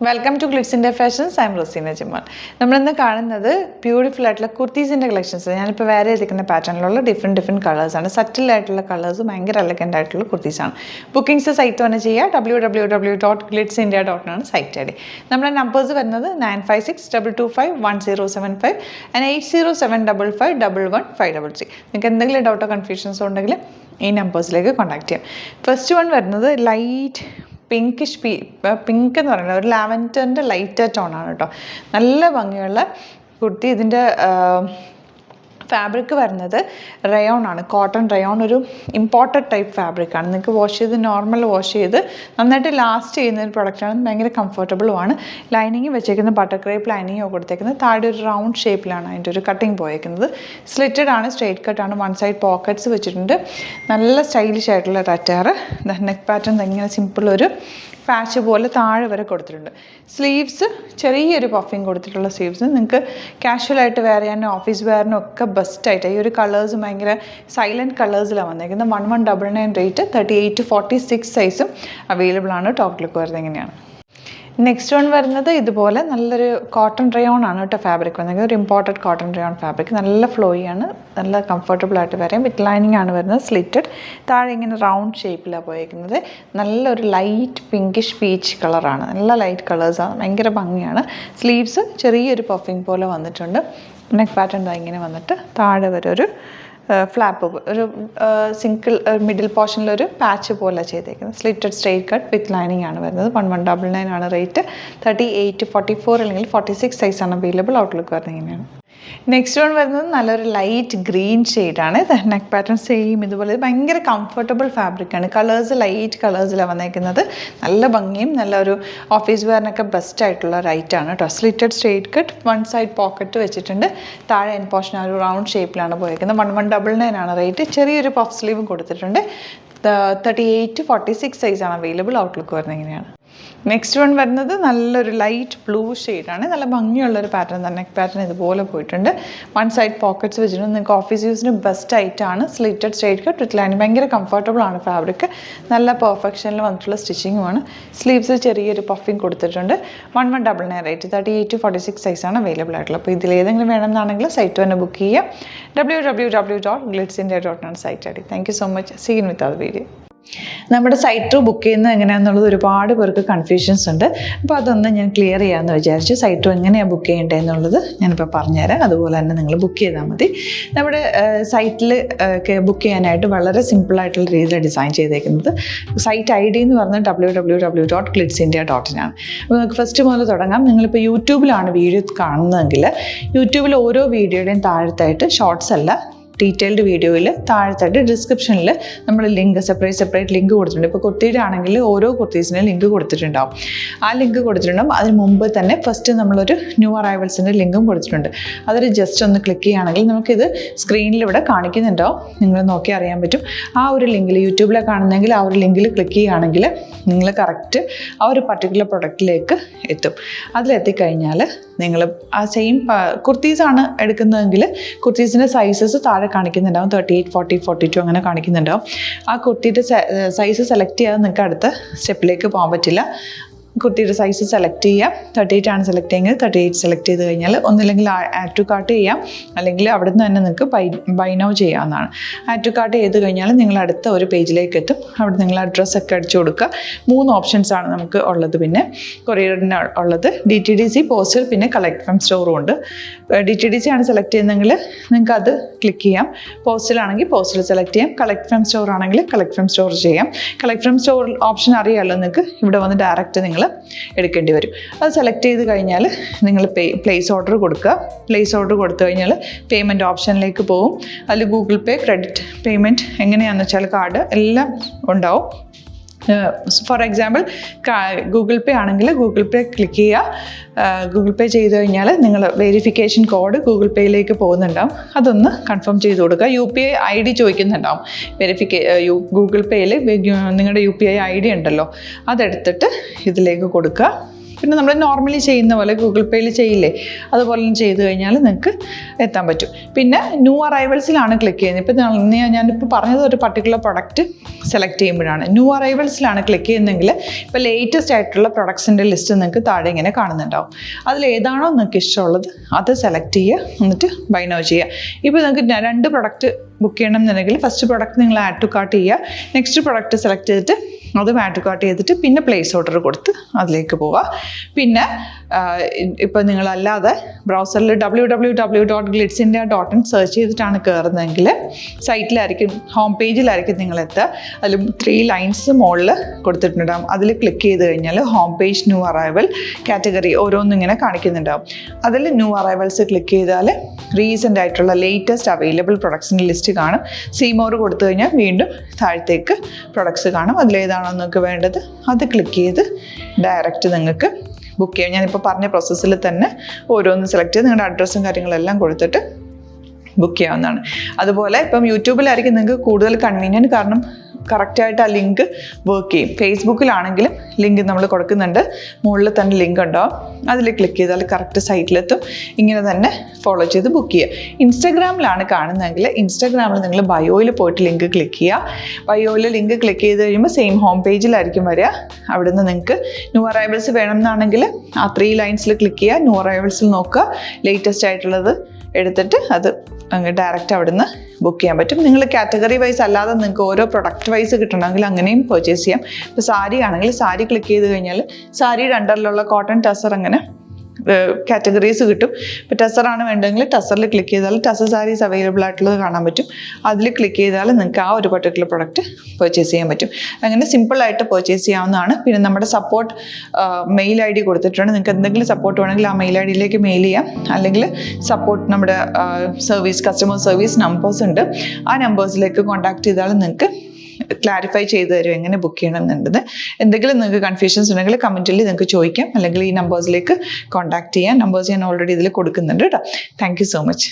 Welcome to Glitz India fashions. I am Raseena Jamal. നമ്മളിന്ന് കാണുന്നത് beautiful ആയിട്ടുള്ള കുർത്തീസിൻ്റെ കളക്ഷൻസ്. ഞാനിപ്പോൾ വേറെ ചെയ്തിരിക്കുന്ന പാറ്റേണിലുള്ള ഡിഫറെൻറ്റ് കളേഴ്സാണ്. സറ്റിൽ ആയിട്ടുള്ള കളേഴ്സ്, ഭയങ്കര എലഗൻ്റ് ആയിട്ടുള്ള കുർത്തീസാണ്. ബുക്കിംഗ്സ് സൈറ്റ് തന്നെ ചെയ്യുക. www.glitzindia.in ആണ് സൈറ്റ് ഐ ഡി. നമ്മുടെ നമ്പേഴ്സ് വരുന്നത് 9562251075 ആൻഡ് 8075551153. നിങ്ങൾക്ക് എന്തെങ്കിലും ഡൗട്ടോ കൺഫ്യൂഷൻസോ ഉണ്ടെങ്കിൽ ഈ നമ്പേഴ്സിലേക്ക് കോൺടാക്ട് ചെയ്യാം. ഫസ്റ്റ് വൺ വരുന്നത് ലൈറ്റ് പിങ്ക് എന്ന് പറയുന്നത് ഒരു ലാവൻഡറിൻ്റെ ലൈറ്റ് ടോണാണ് കേട്ടോ. നല്ല ഭംഗിയുള്ള കുർത്തി. ഇതിൻ്റെ ഫാബ്രിക് വരുന്നത് റയോൺ ആണ്, കോട്ടൺ റയോൺ. ഒരു ഇമ്പോർട്ടഡ് ടൈപ്പ് ഫാബ്രിക്കാണ്. നിങ്ങൾക്ക് വാഷ് ചെയ്ത് നോർമൽ വാഷ് ചെയ്ത് നന്നായിട്ട് ലാസ്റ്റ് ചെയ്യുന്ന ഒരു പ്രൊഡക്റ്റാണ്. ഭയങ്കര കംഫർട്ടബിളുമാണ്. ലൈനിങ് വെച്ചേക്കുന്നത് ബട്ടർ ക്രേപ്പ് ലൈനിങ്ങോ കൊടുത്തേക്കുന്നത്. താഴെ ഒരു റൗണ്ട് ഷേപ്പിലാണ് അതിൻ്റെ ഒരു കട്ടിങ് പോയേക്കുന്നത്. സ്ലിറ്റഡ് ആണ്, സ്ട്രെയിറ്റ് കട്ടാണ്. വൺ സൈഡ് പോക്കറ്റ്സ് വെച്ചിട്ടുണ്ട്. നല്ല സ്റ്റൈലിഷ് ആയിട്ടുള്ള അറ്റാർ. നെക്ക് പാറ്റേൺ ഇങ്ങനെ സിമ്പിൾ ഒരു പാച്ച് പോലെ താഴെ വരെ കൊടുത്തിട്ടുണ്ട്. സ്ലീവ്സ് ചെറിയൊരു പഫിങ് കൊടുത്തിട്ടുള്ള സ്ലീവ്സ്. നിങ്ങൾക്ക് കാഷ്വലായിട്ട് വെയർ ചെയ്യാനും ഓഫീസ് വെയറിനും ഒക്കെ ബെസ്റ്റായിട്ട്. ഈ ഒരു കളേഴ്സ് ഭയങ്കര സൈലൻറ്റ് കളേഴ്സിലാണ് വന്നേക്കുന്നത്. 1199 റേറ്റ്. 38 to 46 സൈസും അവൈലബിൾ ആണ്. ടോപ്പ് ലുക്ക് വരുന്നത് എങ്ങനെയാണ്. നെക്സ്റ്റ് വൺ വരുന്നത് ഇതുപോലെ നല്ലൊരു കോട്ടൺ റയോൺ ആണ് കേട്ടോ ഫാബ്രിക് വന്നത്. ഒരു ഇമ്പോർട്ടഡ് കോട്ടൺ റയോൺ ഫാബ്രിക്. നല്ല ഫ്ലോയിയാണ്, നല്ല കംഫർട്ടബിൾ ആയിട്ട് വരാം. വിത്ത് ലൈനിങ് ആണ് വരുന്നത്. സ്ലിറ്റഡ്. താഴെ ഇങ്ങനെ റൗണ്ട് ഷേപ്പിലാണ് പോയേക്കുന്നത്. നല്ലൊരു ലൈറ്റ് പിങ്കിഷ് പീച്ച് കളറാണ്. നല്ല ലൈറ്റ് കളേഴ്സാണ്. ഭയങ്കര ഭംഗിയാണ്. സ്ലീവ്സ് ചെറിയൊരു പഫിങ് പോലെ വന്നിട്ടുണ്ട്. നെക്ക് പാറ്റേൺ ഇങ്ങനെ വന്നിട്ട് താഴെ വരെ ഒരു ഫ്ലാപ്പ്, ഒരു സിംഗിൾ മിഡിൽ പോർഷനിലൊരു പാച്ച് പോലെ ചെയ്തേക്കുന്നത്. Slitted straight cut with lining ആണ് വരുന്നത്. 1199 ആണ് റേറ്റ്. 38 to 44 അല്ലെങ്കിൽ 46 സൈസാണ് അവൈലബിൾ. ഔട്ട്ലുക്ക് വരുന്നത് ഇങ്ങനെയാണ്. നെക്സ്റ്റ് വൺ വരുന്നത് നല്ലൊരു ലൈറ്റ് ഗ്രീൻ ഷെയ്ഡാണ്. നെക്ക് പാറ്റേൺ സെയിം ഇതുപോലെ. ഭയങ്കര കംഫർട്ടബിൾ ഫാബ്രിക്കാണ്. കളേഴ്സ് ലൈറ്റ് കളേഴ്സിലാണ് വന്നേക്കുന്നത്. നല്ല ഭംഗിയും നല്ലൊരു ഓഫീസ് വെയറിനൊക്കെ ബെസ്റ്റ് ആയിട്ടുള്ള ഒരു ഐറ്റാണ് കേട്ടോ. Slitted straight cut, one side pocket വെച്ചിട്ടുണ്ട്. താഴെ എൻ പോർഷൻ ഒരു റൗണ്ട് ഷേപ്പിലാണ് പോയേക്കുന്നത്. 1199 ആണ് റേറ്റ്. ചെറിയൊരു പഫ് സ്ലീവും കൊടുത്തിട്ടുണ്ട്. 38 to 46 സൈസാണ് അവൈലബിൾ. ഔട്ട്ലുക്ക് വരുന്നത് ഇങ്ങനെയാണ്. നെക്സ്റ്റ് വൺ വരുന്നത് നല്ലൊരു ലൈറ്റ് ബ്ലൂ ഷെയ്ഡാണ്. നല്ല ഭംഗിയുള്ളൊരു പാറ്റേൺ തന്നെ. നെക്ക് പാറ്റേൺ ഇതുപോലെ പോയിട്ടുണ്ട്. വൺ സൈഡ് പോക്കറ്റ്സ് വെച്ചിട്ടുണ്ട്. നിങ്ങൾക്ക് ഓഫീസ് യൂസിന് ബെസ്റ്റ് ആയിട്ടാണ്. Slitted straight cut with lining. ഭയങ്കര കംഫർട്ടബിൾ ആണ് ഫാബ്രിക്. നല്ല പെർഫെക്ഷനിൽ വന്നിട്ടുള്ള സ്റ്റിച്ചിങ്ങുമാണ്. സ്ലീവ്സ് ചെറിയൊരു പഫിങ് കൊടുത്തിട്ടുണ്ട്. 1199 റേറ്റ്. 38 to 46 സൈസാണ് അവൈലബിൾ ആയിട്ടുള്ളത്. അപ്പോൾ ഇതിലേതെങ്കിലും വേണമെന്നാണെങ്കിൽ സൈറ്റ് തന്നെ ബുക്ക് ചെയ്യുക. www.glitzindia.in സൈറ്റ് ഐ ഡി. Thank you so much. See you with അത് വീഡിയോ. നമ്മുടെ സൈറ്റ് ത്രൂ ബുക്ക് ചെയ്യുന്നത് എങ്ങനെയാണെന്നുള്ളത് ഒരുപാട് പേർക്ക് കൺഫ്യൂഷൻസ് ഉണ്ട്. അപ്പോൾ അതൊന്ന് ഞാൻ ക്ലിയർ ചെയ്യാമെന്ന് വിചാരിച്ചു. സൈറ്റ് ത്രൂ എങ്ങനെയാണ് ബുക്ക് ചെയ്യേണ്ടത് എന്നുള്ളത് ഞാനിപ്പോൾ പറഞ്ഞുതരാം. അതുപോലെ തന്നെ നിങ്ങൾ ബുക്ക് ചെയ്താൽ മതി. നമ്മുടെ സൈറ്റിൽ ബുക്ക് ചെയ്യാനായിട്ട് വളരെ സിമ്പിളായിട്ടുള്ള രീതിയിൽ ഡിസൈൻ ചെയ്തേക്കുന്നത്. സൈറ്റ് ഐ ഡി എന്ന് പറഞ്ഞാൽ www.glitzindia.in ആണ്. അപ്പോൾ നമുക്ക് ഫസ്റ്റ് മുതൽ തുടങ്ങാം. നിങ്ങളിപ്പോൾ യൂട്യൂബിലാണ് വീഡിയോ കാണുന്നതെങ്കിൽ യൂട്യൂബിൽ ഓരോ വീഡിയോയുടെയും താഴത്തായിട്ട് ഷോർട്സ് അല്ല, ഡീറ്റെയിൽഡ് വീഡിയോയിൽ താഴത്തായിട്ട് ഡിസ്ക്രിപ്ഷനിൽ നമ്മൾ ലിങ്ക് സെപ്പറേറ്റ് ലിങ്ക് കൊടുത്തിട്ടുണ്ട്. ഇപ്പോൾ കുർത്തിയുടെ ആണെങ്കിൽ ഓരോ കുർത്തീസിനും ലിങ്ക് കൊടുത്തിട്ടുണ്ടാവും. ആ ലിങ്ക് കൊടുത്തിട്ടുണ്ടാവും. അതിന് മുമ്പ് തന്നെ ഫസ്റ്റ് നമ്മളൊരു ന്യൂ അറൈവൽസിൻ്റെ ലിങ്കും കൊടുത്തിട്ടുണ്ട്. അതിൽ ജസ്റ്റ് ഒന്ന് ക്ലിക്ക് ചെയ്യുകയാണെങ്കിൽ നമുക്കിത് സ്ക്രീനിൽ ഇവിടെ കാണിക്കുന്നുണ്ടാവും. നിങ്ങൾ നോക്കി അറിയാൻ പറ്റും. ആ ഒരു ലിങ്കിൽ യൂട്യൂബിലെ കാണുന്നെങ്കിൽ ആ ഒരു ലിങ്കിൽ ക്ലിക്ക് ചെയ്യുകയാണെങ്കിൽ നിങ്ങൾ കറക്റ്റ് ആ ഒരു പർട്ടിക്കുലർ പ്രൊഡക്റ്റിലേക്ക് എത്തും. അതിലെത്തിക്കഴിഞ്ഞാൽ നിങ്ങൾ ആ സെയിം കുർത്തീസാണ് എടുക്കുന്നതെങ്കിൽ കുർത്തീസിൻ്റെ സൈസസ് താഴെ കാണിക്കുന്നുണ്ടാവും. 38, 40, 42 അങ്ങനെ കാണിക്കുന്നുണ്ടാവും. ആ കുർത്തിയുടെ സൈസ് സെലക്ട് ചെയ്യാതെ നിങ്ങൾക്ക് അടുത്ത സ്റ്റെപ്പിലേക്ക് പോകാൻ പറ്റില്ല. കുർത്തിയുടെ സൈസ് സെലക്ട് ചെയ്യാം. 38 ആണ് സെലക്ട് ചെയ്യുന്നത്. 38 സെലക്ട് ചെയ്ത് കഴിഞ്ഞാൽ ഒന്നില്ലെങ്കിൽ ആഡ് ടു കാർട്ട് ചെയ്യാം, അല്ലെങ്കിൽ അവിടെ നിന്ന് തന്നെ നിങ്ങൾക്ക് ബൈ നൗ ചെയ്യാവുന്നതാണ്. ആഡ് ടു കാർട്ട് ചെയ്ത് കഴിഞ്ഞാൽ നിങ്ങൾ അടുത്ത ഒരു പേജിലേക്ക് എത്തും. അവിടെ നിങ്ങൾ അഡ്രസ്സൊക്കെ അടിച്ചു കൊടുക്കുക. 3 ഓപ്ഷൻസാണ് നമുക്ക് ഉള്ളത്. പിന്നെ കൊറിയറിന് ഉള്ളത് DTDC, പോസ്റ്റൽ, പിന്നെ കളക്ട് ഫ്രം സ്റ്റോറും ഉണ്ട്. DTDC ആണ് സെലക്ട് ചെയ്യുന്നതെങ്കിൽ നിങ്ങൾക്ക് അത് ക്ലിക്ക് ചെയ്യാം. പോസ്റ്റലാണെങ്കിൽ പോസ്റ്റൽ സെലക്ട് ചെയ്യാം. കളക്ട് ഫ്രം സ്റ്റോർ ആണെങ്കിൽ കളക്ട് ഫ്രം സ്റ്റോർ ചെയ്യാം. കളക്ട് ഫ്രം സ്റ്റോർ ഓപ്ഷൻ അറിയാമല്ലോ നിങ്ങൾക്ക്. ഇവിടെ വന്ന് ഡയറക്റ്റ് നിങ്ങൾ എടുക്കേണ്ടി വരും. അത് സെലക്ട് ചെയ്ത് കഴിഞ്ഞാൽ നിങ്ങൾ പ്ലേസ് ഓർഡർ കൊടുക്കുക. പ്ലേസ് ഓർഡർ കൊടുത്തു കഴിഞ്ഞാൽ പേയ്മെൻറ്റ് ഓപ്ഷനിലേക്ക് പോകും. അതിൽ ഗൂഗിൾ പേ, ക്രെഡിറ്റ് പേയ്മെൻറ്റ് എങ്ങനെയാണെന്ന് വെച്ചാൽ കാർഡ് എല്ലാം ഉണ്ടാവും. ഫോർ എക്സാമ്പിൾ ഗൂഗിൾ പേ ആണെങ്കിൽ ഗൂഗിൾ പേ ക്ലിക്ക് ചെയ്യുക. ഗൂഗിൾ പേ ചെയ്ത് കഴിഞ്ഞാൽ നിങ്ങൾ വെരിഫിക്കേഷൻ കോഡ് ഗൂഗിൾ പേയിലേക്ക് പോകുന്നുണ്ടാവും. അതൊന്ന് കൺഫേം ചെയ്ത് കൊടുക്കുക. UPI ID ചോദിക്കുന്നുണ്ടാവും. ഗൂഗിൾ പേയിൽ നിങ്ങളുടെ UPI ID ഉണ്ടല്ലോ, അതെടുത്തിട്ട് ഇതിലേക്ക് കൊടുക്കുക. പിന്നെ നമ്മൾ നോർമലി ചെയ്യുന്ന പോലെ ഗൂഗിൾ പേയിൽ ചെയ്യില്ലേ, അതുപോലെ ചെയ്ത് കഴിഞ്ഞാൽ നിങ്ങൾക്ക് എത്താൻ പറ്റും. പിന്നെ ന്യൂ അറൈവൽസിലാണ് ക്ലിക്ക് ചെയ്യുന്നത്. ഇപ്പം ഞാനിപ്പോൾ പറഞ്ഞത് ഒരു പർട്ടിക്കുലർ പ്രൊഡക്റ്റ് സെലക്ട് ചെയ്യുമ്പോഴാണ്. ന്യൂ അറൈവൽസിലാണ് ക്ലിക്ക് ചെയ്യുന്നതെങ്കിൽ ഇപ്പോൾ ലേറ്റസ്റ്റ് ആയിട്ടുള്ള പ്രൊഡക്ട്സിൻ്റെ ലിസ്റ്റ് നിങ്ങൾക്ക് താഴെ ഇങ്ങനെ കാണുന്നുണ്ടാവും. അതിൽ ഏതാണോ നിങ്ങൾക്ക് ഇഷ്ടമുള്ളത് അത് സെലക്ട് ചെയ്യുക, എന്നിട്ട് ബൈ നൗ ചെയ്യുക. ഇപ്പോൾ നിങ്ങൾക്ക് 2 പ്രൊഡക്റ്റ് ബുക്ക് ചെയ്യണം എന്നുണ്ടെങ്കിൽ ഫസ്റ്റ് പ്രൊഡക്റ്റ് നിങ്ങൾ ആഡ് ടു കാർട്ട് ചെയ്യുക, നെക്സ്റ്റ് പ്രൊഡക്റ്റ് സെലക്ട് ചെയ്തിട്ട് അതും ആഡ് ടു കാർട്ട് ചെയ്തിട്ട് പിന്നെ പ്ലേസ് ഓർഡർ കൊടുത്ത് അതിലേക്ക് പോവുക. പിന്നെ ഇപ്പോൾ നിങ്ങളല്ലാതെ ബ്രൗസറിൽ www.glitzindia.in സെർച്ച് ചെയ്തിട്ടാണ് കയറുന്നതെങ്കിൽ സൈറ്റിലായിരിക്കും, ഹോം പേജിലായിരിക്കും നിങ്ങളെത്തുക. അതിൽ 3 ലൈൻസ് മുകളിൽ കൊടുത്തിട്ടുണ്ടാകും. അതിൽ ക്ലിക്ക് ചെയ്ത് കഴിഞ്ഞാൽ home page new arrival category ഓരോന്നും ഇങ്ങനെ കാണിക്കുന്നുണ്ടാകും. അതിൽ ന്യൂ അറൈവൽസ് ക്ലിക്ക് ചെയ്താൽ റീസെൻ്റ് ആയിട്ടുള്ള ലേറ്റസ്റ്റ് അവൈലബിൾ പ്രൊഡക്ട്സിൻ്റെ ലിസ്റ്റ് കാണും. സീമോർ കൊടുത്തു കഴിഞ്ഞാൽ വീണ്ടും താഴത്തേക്ക് പ്രൊഡക്ട്സ് കാണും. അതിലേതാണോ നിങ്ങൾക്ക് വേണ്ടത് അത് ക്ലിക്ക് ചെയ്ത് ഡയറക്റ്റ് നിങ്ങൾക്ക് ബുക്ക് ചെയ്യാം. ഞാനിപ്പോൾ പറഞ്ഞ പ്രോസസ്സിൽ തന്നെ ഓരോന്ന് സെലക്ട് ചെയ്ത് നിങ്ങളുടെ അഡ്രസ്സും കാര്യങ്ങളെല്ലാം കൊടുത്തിട്ട് ബുക്ക് ചെയ്യാവുന്നതാണ്. അതുപോലെ ഇപ്പം യൂട്യൂബിലായിരിക്കും നിങ്ങൾക്ക് കൂടുതൽ കൺവീനിയൻറ്റ്, കാരണം കറക്റ്റായിട്ട് ആ ലിങ്ക് വർക്ക് ചെയ്യും. ഫേസ്ബുക്കിലാണെങ്കിലും ലിങ്ക് നമ്മൾ കൊടുക്കുന്നുണ്ട്, മുകളിൽ തന്നെ ലിങ്ക് ഉണ്ടാവും. അതിൽ ക്ലിക്ക് ചെയ്താൽ കറക്റ്റ് സൈറ്റിലെത്തും. ഇങ്ങനെ തന്നെ ഫോളോ ചെയ്ത് ബുക്ക് ചെയ്യുക. ഇൻസ്റ്റാഗ്രാമിലാണ് കാണുന്നതെങ്കിൽ ഇൻസ്റ്റാഗ്രാമിൽ നിങ്ങൾ ബയോയിൽ പോയിട്ട് ലിങ്ക് ക്ലിക്ക് ചെയ്യുക. ബയോയിൽ ലിങ്ക് ക്ലിക്ക് ചെയ്ത് കഴിയുമ്പോൾ സെയിം ഹോം പേജിലായിരിക്കും വരിക. അവിടെ നിന്ന് നിങ്ങൾക്ക് ന്യൂ അറൈവൽസ് വേണമെന്നാണെങ്കിൽ ആ 3 ലൈൻസിൽ ക്ലിക്ക് ചെയ്യുക, ന്യൂ അറൈവൽസിൽ നോക്കുക, ലേറ്റസ്റ്റ് ആയിട്ടുള്ളത് എടുത്തിട്ട് അത് അങ്ങ് ഡയറക്റ്റ് അവിടെ നിന്ന് ബുക്ക് ചെയ്യാൻ പറ്റും. നിങ്ങൾ കാറ്റഗറി വൈസ് അല്ലാതെ നിങ്ങൾക്ക് ഓരോ പ്രൊഡക്റ്റ് വൈസ് കിട്ടണമെങ്കിൽ അങ്ങനെയും പർച്ചേസ് ചെയ്യാം. ഇപ്പോൾ സാരി ആണെങ്കിൽ സാരി ക്ലിക്ക് ചെയ്ത് കഴിഞ്ഞാൽ സാരിയുടെ അണ്ടറിലുള്ള കോട്ടൺ ടസർ അങ്ങനെ കാറ്റഗറീസ് കിട്ടും. ഇപ്പോൾ ടസറാണ് വേണ്ടതെങ്കിൽ ടസറിൽ ക്ലിക്ക് ചെയ്താൽ ടസർ സാരീസ് അവൈലബിൾ ആയിട്ടുള്ളത് കാണാൻ പറ്റും. അതിൽ ക്ലിക്ക് ചെയ്താൽ നിങ്ങൾക്ക് ആ ഒരു പർട്ടിക്കുലർ പ്രൊഡക്റ്റ് പർച്ചേസ് ചെയ്യാൻ പറ്റും. അങ്ങനെ സിമ്പിളായിട്ട് പർച്ചേസ് ചെയ്യാവുന്നതാണ്. പിന്നെ നമ്മുടെ സപ്പോർട്ട് മെയിൽ ID കൊടുത്തിട്ടുണ്ട്. നിങ്ങൾക്ക് എന്തെങ്കിലും സപ്പോർട്ട് വേണമെങ്കിൽ ആ മെയിൽ IDയിലേക്ക് മെയിൽ ചെയ്യാം. അല്ലെങ്കിൽ സപ്പോർട്ട് നമ്മുടെ കസ്റ്റമർ സർവീസ് നമ്പേഴ്സ് ഉണ്ട്, ആ നമ്പേഴ്സിലേക്ക് കോൺടാക്ട് ചെയ്താൽ നിങ്ങൾക്ക് ക്ലാരിഫൈ ചെയ്ത് തരും എങ്ങനെ ബുക്ക് ചെയ്യണം എന്നുള്ളത്. എന്തെങ്കിലും നിങ്ങൾക്ക് കൺഫ്യൂഷൻസ് ഉണ്ടെങ്കിൽ കമൻറ്റിൽ നിങ്ങൾക്ക് ചോദിക്കാം, അല്ലെങ്കിൽ ഈ നമ്പേഴ്സിലേക്ക് കോൺടാക്ട് ചെയ്യാം. നമ്പേഴ്സ് ഞാൻ ഓൾറെഡി ഇതിൽ കൊടുക്കുന്നുണ്ട് കേട്ടോ. Thank you so much.